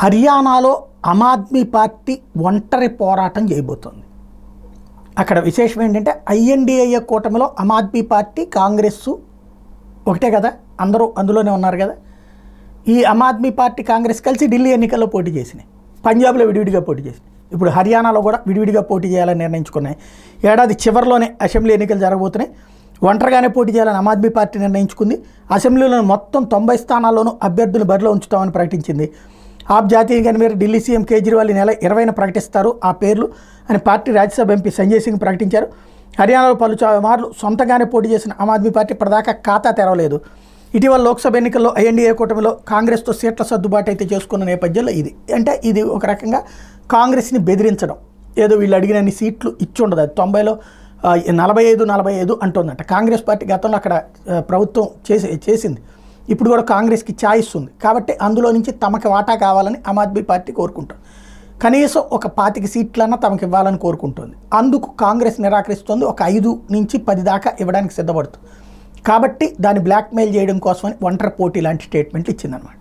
హర్యానాలో ఆమ్ ఆద్మీ పార్టీ ఒంటరి పోరాటం చేయబోతోంది. అక్కడ విశేషం ఏంటంటే ఐఎన్డీఏ కూటమిలో ఆమ్ ఆద్మీ పార్టీ కాంగ్రెస్ ఒకటే కదా, అందరూ అందులోనే ఉన్నారు కదా. ఈ ఆమ్ ఆద్మీ పార్టీ కాంగ్రెస్ కలిసి ఢిల్లీ ఎన్నికల్లో పోటీ చేసినాయి, పంజాబ్లో విడివిడిగా పోటీ చేసినాయి, ఇప్పుడు హర్యానాలో కూడా విడివిడిగా పోటీ చేయాలని నిర్ణయించుకున్నాయి. ఏడాది చివరిలోనే అసెంబ్లీ ఎన్నికలు జరగబోతున్నాయి. ఒంటరిగానే పోటీ చేయాలని ఆమ్ ఆద్మీ పార్టీ నిర్ణయించుకుంది. అసెంబ్లీలోని మొత్తం 90 స్థానాల్లోనూ అభ్యర్థులు బరిలో ఉంచుతామని ప్రకటించింది. ఆప్ జాతీయ కన్వీనర్ ఢిల్లీ సీఎం కేజ్రీవాల్ ఈ నెల 20న ప్రకటిస్తారు ఆ పేర్లు అని పార్టీ రాజ్యసభ ఎంపీ సంజయ్ సింగ్ ప్రకటించారు. హర్యానాలో పలుమార్లు సొంతంగానే పోటీ చేసిన ఆమ్ ఆద్మీ పార్టీ ఇప్పటిదాకా ఖాతా తెరవలేదు. ఇటీవల లోక్సభ ఎన్నికల్లో ఐఎన్డీఏ కూటమిలో కాంగ్రెస్తో సీట్ల సర్దుబాటు అయితే చేసుకున్న నేపథ్యంలో ఇది ఒక రకంగా కాంగ్రెస్ని బెదిరించడం. ఏదో వీళ్ళు అడిగినన్ని సీట్లు ఇచ్చి ఉండదు, అది 90లో 45 అంటుందంట. కాంగ్రెస్ పార్టీ గతంలో అక్కడ ప్రభుత్వం చేసింది, ఇప్పుడు కూడా కాంగ్రెస్కి ఛాయిస్ ఉంది కాబట్టి అందులో నుంచి తమకి వాటా కావాలని ఆమ్ ఆద్మీ పార్టీ కోరుకుంటుంది. కనీసం ఒక 25 సీట్లన్నా తమకు ఇవ్వాలని కోరుకుంటుంది. అందుకు కాంగ్రెస్ నిరాకరిస్తుంది. ఒక 5 నుంచి 10 దాకా ఇవ్వడానికి సిద్ధపడుతుంది. కాబట్టి దాన్ని బ్లాక్మెయిల్ చేయడం కోసమని ఒంటరి పోటీ లాంటి స్టేట్మెంట్లు ఇచ్చిందనమాట.